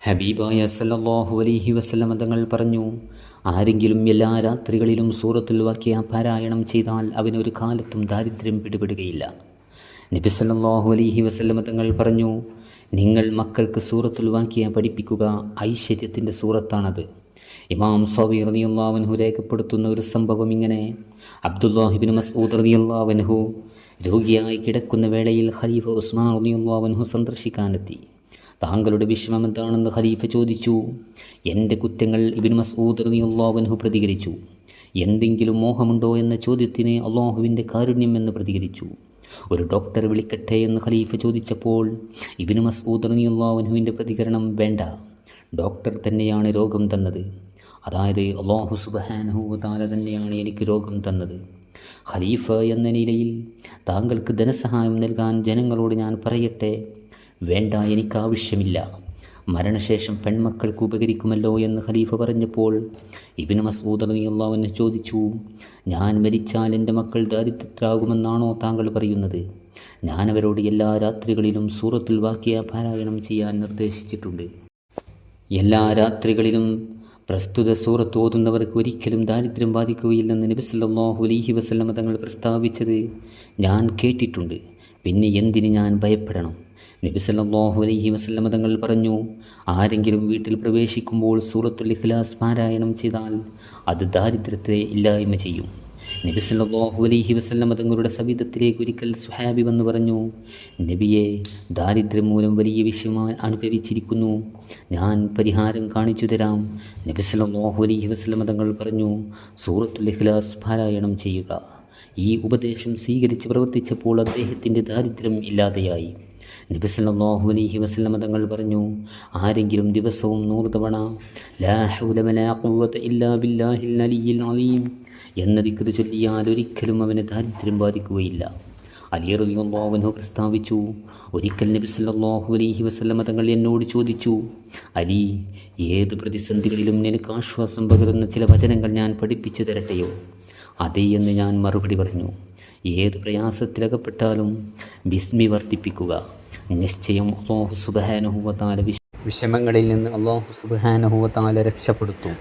ഹബീബായ സല്ലല്ലാഹു അലൈഹി വസല്ലമ തങ്ങൾ പറഞ്ഞു, ആരെങ്കിലും എല്ലാ രാത്രികളിലും സൂറത്തുൽ വാഖിഅ പാരായണം ചെയ്താൽ അവനൊരു കാലത്തും ദാരിദ്ര്യം പിടിപെടുകയില്ല. നബി സല്ലല്ലാഹു അലൈഹി വസല്ലമ തങ്ങൾ പറഞ്ഞു, നിങ്ങൾ മക്കൾക്ക് സൂറത്തുൽ വാഖിഅ പഠിപ്പിക്കുക, ഐശ്വര്യത്തിൻ്റെ സൂറത്താണത്. ഇമാം സൗബി റളിയല്ലാഹു അൻഹു രേഖപ്പെടുത്തുന്ന ഒരു സംഭവം ഇങ്ങനെ: അബ്ദുല്ലാഹി ഇബ്നു മസ്ഊദ് റളിയല്ലാഹു അൻഹു രോഗിയായി കിടക്കുന്ന വേളയിൽ ഖലീഫ ഉസ്മാൻ റളിയല്ലാഹു അൻഹു സന്ദർശിക്കാനെത്തി. താങ്കളുടെ വിഷമം എന്താണെന്ന് ഖലീഫ ചോദിച്ചു. എൻ്റെ കുറ്റങ്ങൾ ഇബ്നു മസ്ഊദ് റളിയല്ലാഹു അൻഹു പ്രതികരിച്ചു. എന്തെങ്കിലും മോഹമുണ്ടോ എന്ന ചോദ്യത്തിന് അള്ളാഹുവിൻ്റെ കാരുണ്യം എന്ന് പ്രതികരിച്ചു. ഒരു ഡോക്ടറെ വിളിക്കട്ടെ എന്ന് ഖലീഫ ചോദിച്ചപ്പോൾ ഇബ്നു മസ്ഊദ് റളിയല്ലാഹു അൻഹുവിൻ്റെ പ്രതികരണം, വേണ്ട, ഡോക്ടർ തന്നെയാണ് രോഗം തന്നത്, അതായത് അല്ലാഹു സുബ്ഹാനഹു വ തആല തന്നെയാണ് എനിക്ക് രോഗം തന്നത്. ഖലീഫ എന്ന നിലയിൽ താങ്കൾക്ക് ധനസഹായം നൽകാൻ ജനങ്ങളോട് ഞാൻ പറയട്ടെ? വേണ്ട, എനിക്കാവശ്യമില്ല, മരണശേഷം പെൺമക്കൾക്ക് ഉപകരിക്കുമല്ലോ എന്ന് ഖലീഫ പറഞ്ഞപ്പോൾ ഇബ്നു മസ്ഊദ് റളിയല്ലാഹു അൻഹു ചോദിച്ചു, ഞാൻ മരിച്ചാൽ എൻ്റെ മക്കൾ ദാരിദ്ര്യത്തിലാകുമെന്നാണോ താങ്കൾ പറയുന്നത്? ഞാൻ അവരോട് എല്ലാ രാത്രികളിലും സൂറത്തുൽ വാഖിഅ പാരായണം ചെയ്യാൻ നിർദ്ദേശിച്ചിട്ടുണ്ട്. എല്ലാ രാത്രികളിലും പ്രസ്തുത സൂറത്ത് ഓതുന്നവർക്ക് ഒരിക്കലും ദാരിദ്ര്യം ബാധിക്കുകയില്ലെന്ന് നബി സല്ലല്ലാഹു അലൈഹി വസല്ലമ തങ്ങൾ പ്രസ്താവിച്ചത് ഞാൻ കേട്ടിട്ടുണ്ട്. പിന്നെ എന്തിന് ഞാൻ ഭയപ്പെടണം? നബി സല്ലല്ലാഹു അലൈഹി വസല്ലമ തങ്ങൾ പറഞ്ഞു, ആരെങ്കിലും വീട്ടിൽ പ്രവേശിക്കുമ്പോൾ സൂറത്തുൽ ഇഖ്ലാസ് പാരായണം ചെയ്താൽ അത് ദാരിദ്ര്യത്തെ ഇല്ലായ്മ ചെയ്യും. നബി സല്ലല്ലാഹു അലൈഹി വസല്ലമ തങ്ങളുടെ സവിധത്തിലേക്ക് ഒരിക്കൽ സുഹാബി വന്ന് പറഞ്ഞു, നബിയെ, ദാരിദ്ര്യം മൂലം വലിയ വിഷമം അനുഭവിച്ചിരിക്കുന്നു, ഞാൻ പരിഹാരം കാണിച്ചു തരാം. നബി സല്ലല്ലാഹു അലൈഹി വസല്ലമ തങ്ങൾ പറഞ്ഞു, സൂറത്തുൽ ഇഖ്ലാസ് പാരായണം ചെയ്യുക. ഈ ഉപദേശം സ്വീകരിച്ച് പ്രവർത്തിച്ചപ്പോൾ അദ്ദേഹത്തിൻ്റെ ദാരിദ്ര്യം ഇല്ലാതെയായി. നബി സല്ലല്ലാഹു അലൈഹി വസല്ലമ തങ്ങൾ പറഞ്ഞു, ആരെങ്കിലും ദിവസവും 100 തവണ ലാ ഹൗല വലാ ഖുവത ഇല്ലാ ബില്ലാഹിൽ അലിയ്യിൽ അലീം എന്ന ദിക്ർ ചൊല്ലിയാൽ ഒരിക്കലും അവന് ദാരിദ്ര്യം ബാധിക്കുകയില്ല. അലി റളിയല്ലാഹു അൻഹു പ്രസ്താവിച്ചു, ഒരിക്കൽ നബി സല്ലല്ലാഹു അലൈഹി വസല്ലമ തങ്ങൾ എന്നോട് ചോദിച്ചു, അലി, ഏത് പ്രതിസന്ധികളിലും നിനക്ക് ആശ്വാസം പകരുന്ന ചില വചനങ്ങൾ ഞാൻ പഠിപ്പിച്ചു തരട്ടെയോ? അതേ എന്ന് ഞാൻ മറുപടി പറഞ്ഞു. ഏത് പ്രയാസത്തിലകപ്പെട്ടാലും ബിസ്മി വർദ്ധിപ്പിക്കുക. നിശ്ചയം അല്ലാഹു സുബ്ഹാനഹു വ തആല വിഷമങ്ങളിൽ നിന്ന് അല്ലാഹു സുബ്ഹാനഹു വ തആല രക്ഷപ്പെടുത്തും.